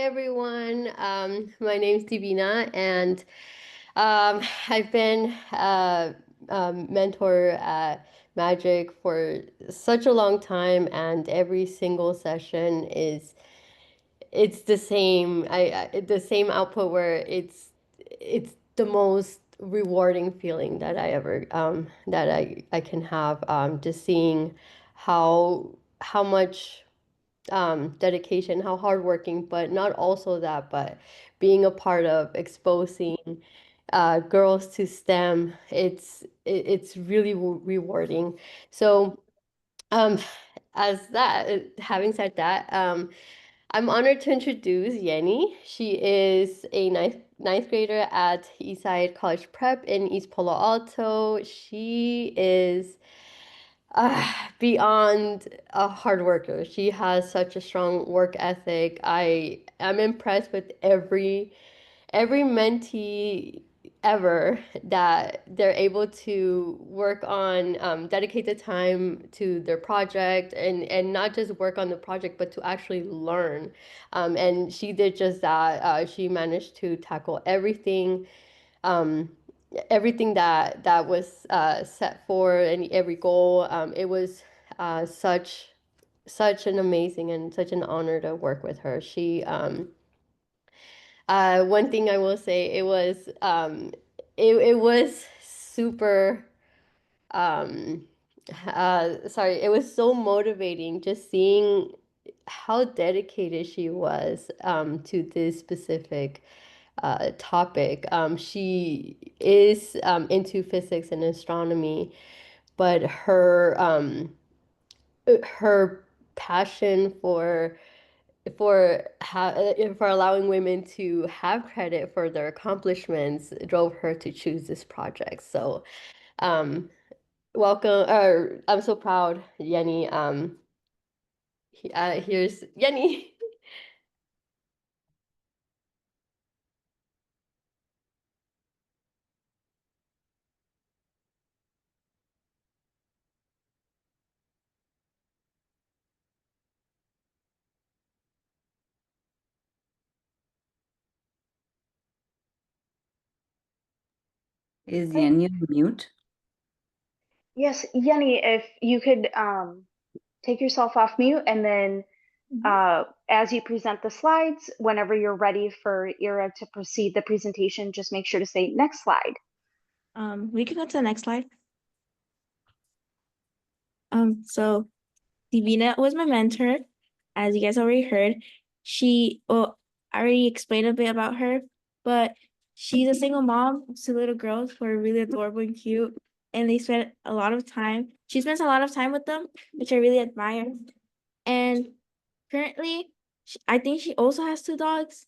everyone. My name's Divina, and I've been mentor at Magic for such a long time, and every single session is it's the same. The same output where it's the most rewarding feeling that I can have. Just seeing how much dedication, how hardworking, but not also that, but being a part of exposing girls to STEM, it's really rewarding. So, um, having said that, I'm honored to introduce Yeni. She is a ninth grader at Eastside College Prep in East Palo Alto. She is beyond a hard worker. She has such a strong work ethic. I am impressed with every mentee ever that they're able to work on, dedicate the time to their project and not just work on the project, but to actually learn. And she did just that. She managed to tackle um, everything that was set for and every goal. It was such an amazing and such an honor to work with her. One thing I will say, it was super um sorry, it was so motivating just seeing how dedicated she was to this specific topic. She is into physics and astronomy, but her passion for allowing women to have credit for their accomplishments drove her to choose this project. So, um, welcome, or I'm so proud, Yeni. Here's Yeni. Is Hi. Yeni on mute? Yes, Yenny, if you could take yourself off mute and then as you present the slides, whenever you're ready for Ira to proceed the presentation, just make sure to say next slide. We can go to the next slide. So Divina was my mentor, as you guys already heard. I already explained a bit about her, but she's a single mom of two little girls who are really adorable and cute, and she spends a lot of time with them, which I really admire. And currently, I think she also has two dogs,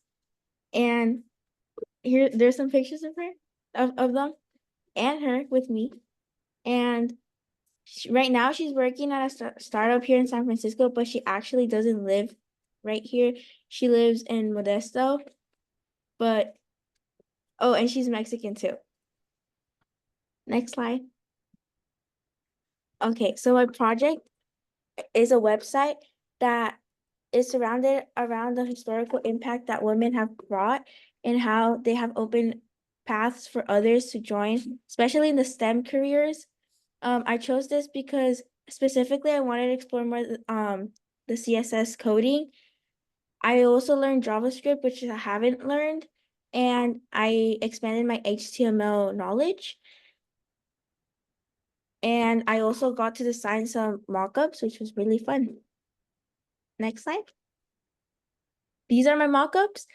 and there's some pictures of her, of them, and her with me. And right now she's working at a startup here in San Francisco, but she actually doesn't live right here. She lives in Modesto, but and she's Mexican too. Next slide. Okay, so my project is a website that is surrounded around the historical impact that women have brought and how they have opened paths for others to join, especially in the STEM careers. I chose this because specifically I wanted to explore more the CSS coding. I also learned JavaScript, which I haven't learned, and I expanded my HTML knowledge. And I also got to design some mockups, which was really fun. Next slide. These are my mockups.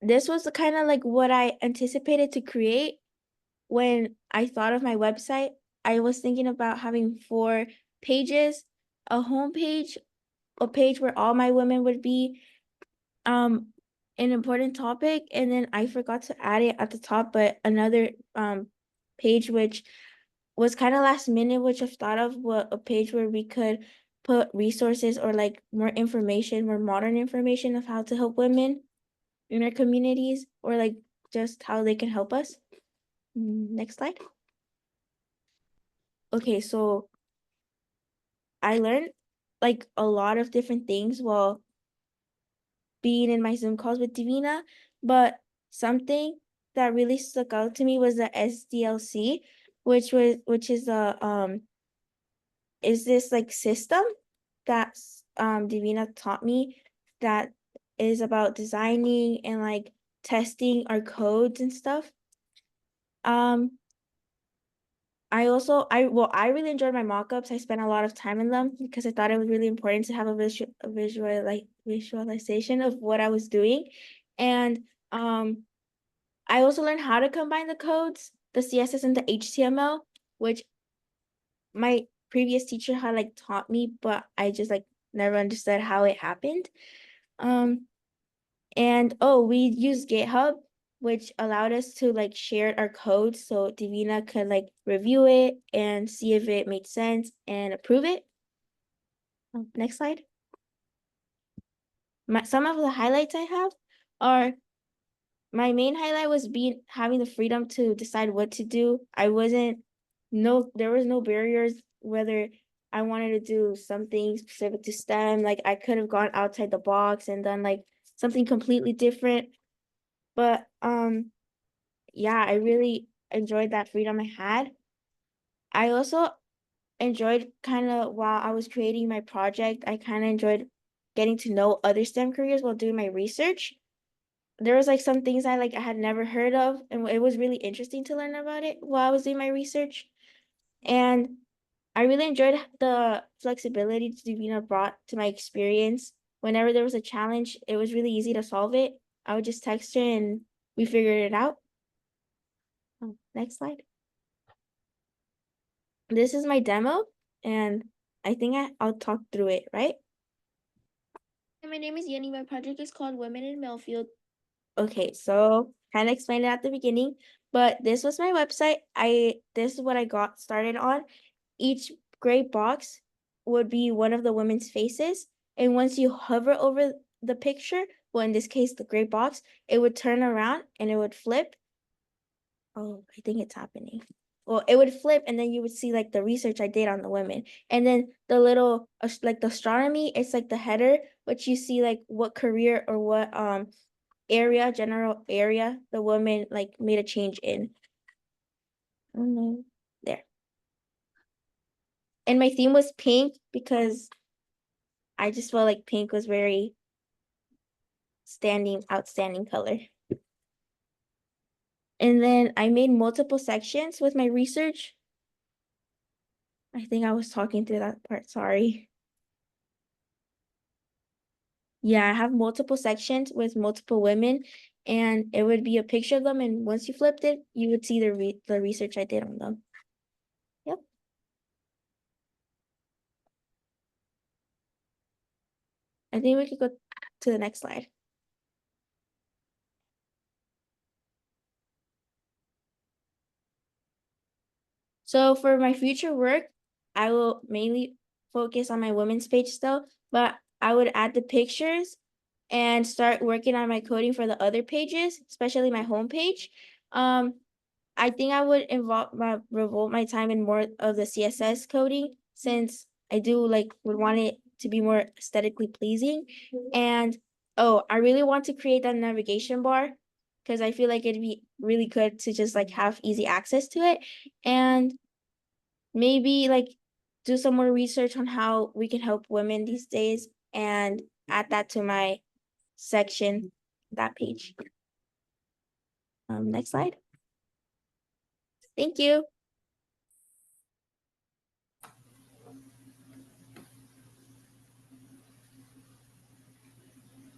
This was kind of like what I anticipated to create when I thought of my website. I was thinking about having 4 pages, a home page, a page where all my women would be, an important topic, and then I forgot to add it at the top, but another page which was kind of last minute, which I've thought of what a page where we could put resources or like more information, more modern information of how to help women in our communities or like just how they can help us. Next slide. Okay, so I learned like a lot of different things while being in my Zoom calls with Divina, but something that really stuck out to me was the SDLC, which is this like system that Divina taught me that is about designing and like testing our codes and stuff. I really enjoyed my mock-ups. I spent a lot of time in them because I thought it was really important to have a visualization of what I was doing. And I also learned how to combine the codes, the CSS and the HTML, which my previous teacher had like taught me, but I just like never understood how it happened. And we used GitHub, which allowed us to like share our code so Divina could like review it and see if it made sense and approve it. Next slide. Some of the highlights I have are my main highlight was having the freedom to decide what to do. There was no barriers whether I wanted to do something specific to STEM. Like I could have gone outside the box and done like something completely different. But yeah, I really enjoyed that freedom I had. I also enjoyed kind of while I was creating my project, I kind of enjoyed getting to know other STEM careers while doing my research. There was like some things I had never heard of, and it was really interesting to learn about it while I was doing my research. And I really enjoyed the flexibility Divina brought to my experience. Whenever there was a challenge, it was really easy to solve it. I would just text her and we figured it out. Next slide. This is my demo, and I think I'll talk through it, right? My name is Yeni. My project is called Women in Millfield. Okay, so kind of explained it at the beginning, but this was my website. This is what I got started on. Each gray box would be one of the women's faces, and once you hover over the picture, well, in this case, the gray box, it would turn around and it would flip. Oh, I think it's happening. Well, it would flip and then you would see like the research I did on the women. And then the little like the astronomy, it's like the header, which you see like what career or what general area the woman like made a change in. There. And my theme was pink because I just felt like pink was very outstanding color. And then I made multiple sections with my research. I think I was talking through that part, sorry. Yeah, I have multiple sections with multiple women, and it would be a picture of them, and once you flipped it, you would see the research I did on them. Yep. I think we could go to the next slide. So for my future work, I will mainly focus on my women's page still, but I would add the pictures and start working on my coding for the other pages, especially my home page. I think I would revolt my time in more of the CSS coding since I do would want it to be more aesthetically pleasing. And I really want to create that navigation bar because I feel like it'd be really good to just have easy access to it. And maybe do some more research on how we can help women these days and add that to my section, that page. Next slide. Thank you.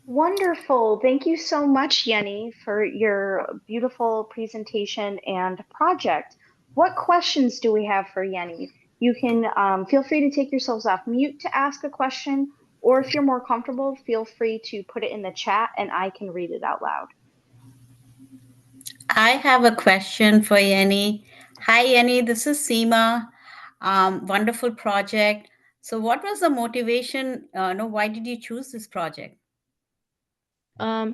Wonderful. Thank you so much, Yeni, for your beautiful presentation and project. What questions do we have for Yeni? You can feel free to take yourselves off mute to ask a question, or if you're more comfortable, feel free to put it in the chat and I can read it out loud. I have a question for Yeni. Hi, Yeni. This is Seema. Wonderful project. So, what was the motivation? Why did you choose this project? I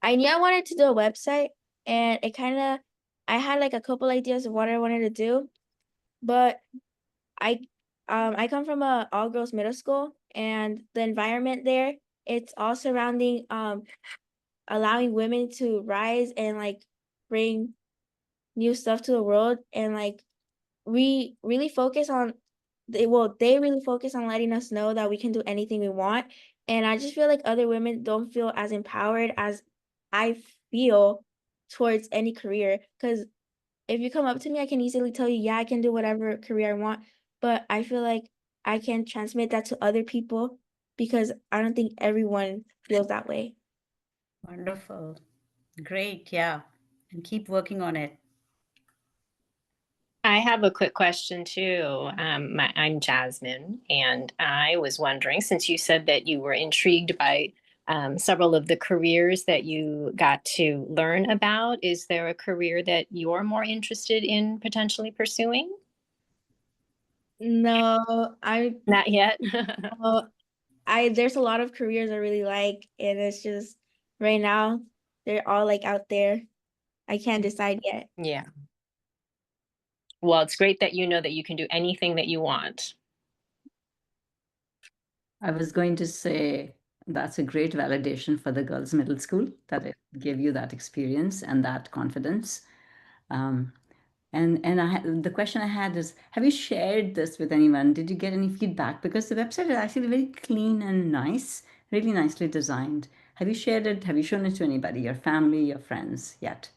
knew I wanted to do a website, and I had a couple ideas of what I wanted to do, but I come from a all girls middle school, and the environment there it's all surrounding allowing women to rise and like bring new stuff to the world. And like we really focus on they really focus on letting us know that we can do anything we want. And I just feel like other women don't feel as empowered as I feel towards any career. Because if you come up to me, I can easily tell you, yeah, I can do whatever career I want. But I feel like I can transmit that to other people because I don't think everyone feels that way. Wonderful. Great. Yeah. And keep working on it. I have a quick question too. I'm Jasmine, and I was wondering, since you said that you were intrigued by several of the careers that you got to learn about, is there a career that you're more interested in potentially pursuing? No, Not yet. there's a lot of careers I really like, and it's just right now they're all like out there. I can't decide yet. Yeah. Well, it's great that you know that you can do anything that you want. I was going to say that's a great validation for the girls' middle school that it gave you that experience and that confidence. Um, the question I had is, have you shared this with anyone? Did you get any feedback? Because the website is actually very clean and nice, really nicely designed. Have you shared it? Have you shown it to anybody, your family, your friends yet?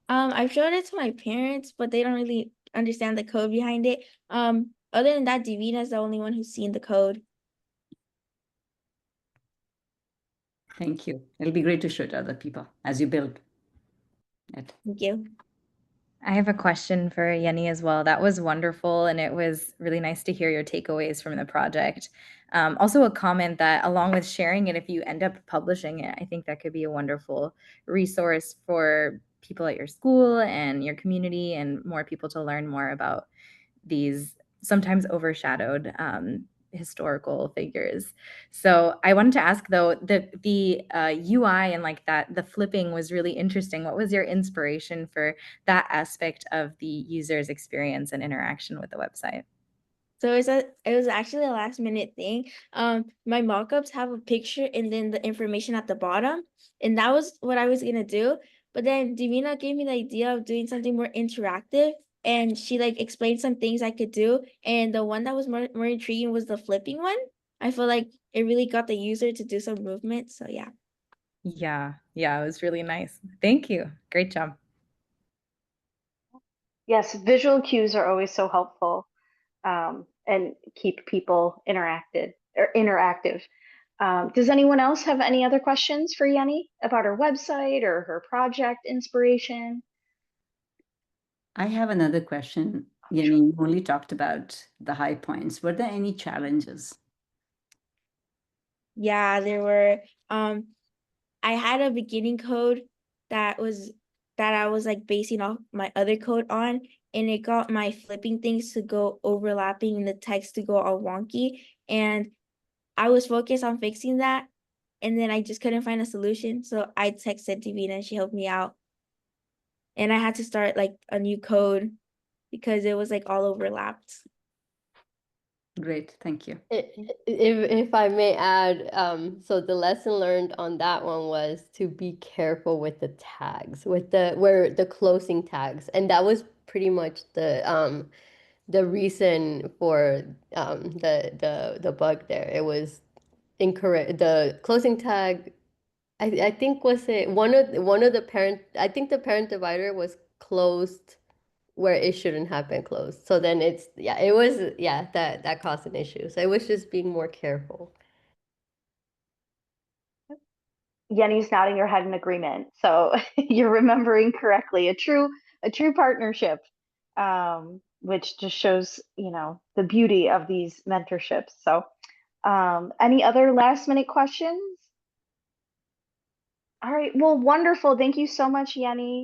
I've showed it to my parents, but they don't really understand the code behind it. Other than that, Divina is the only one who's seen the code. Thank you. It'll be great to show it to other people as you build it. Thank you. I have a question for Yeni as well. That was wonderful, and it was really nice to hear your takeaways from the project. Also, a comment that along with sharing it, if you end up publishing it, I think that could be a wonderful resource for people at your school and your community and more people to learn more about these sometimes overshadowed historical figures. So I wanted to ask though, the UI and like that, the flipping was really interesting. What was your inspiration for that aspect of the user's experience and interaction with the website? So it was actually a last minute thing. My mockups have a picture and then the information at the bottom, and that was what I was gonna do. But then Divina gave me the idea of doing something more interactive, and she like explained some things I could do. And the one that was more intriguing was the flipping one. I feel like it really got the user to do some movement. So yeah. Yeah, it was really nice. Thank you. Great job. Yes, visual cues are always so helpful, and keep people interactive. Does anyone else have any other questions for Yeni about her website or her project inspiration? I have another question. Yeni, you only talked about the high points. Were there any challenges? Yeah, there were. I had a beginning code that I was like basing off my other code on, and it got my flipping things to go overlapping and the text to go all wonky. And I was focused on fixing that, and then I just couldn't find a solution. So I texted Divina and she helped me out. And I had to start like a new code because it was like all overlapped. Great, thank you. If I may add, so the lesson learned on that one was to be careful with the tags, with the closing tags, and that was pretty much the reason for the bug there. It was incorrect. The closing tag, I think was it one of the parent. I think the parent divider was closed where it shouldn't have been closed. So then it was that caused an issue. So it was just being more careful. Yeni's nodding her head in agreement. So you're remembering correctly. A true partnership, which just shows, the beauty of these mentorships. So any other last minute questions? All right. Well, wonderful. Thank you so much, Yeni.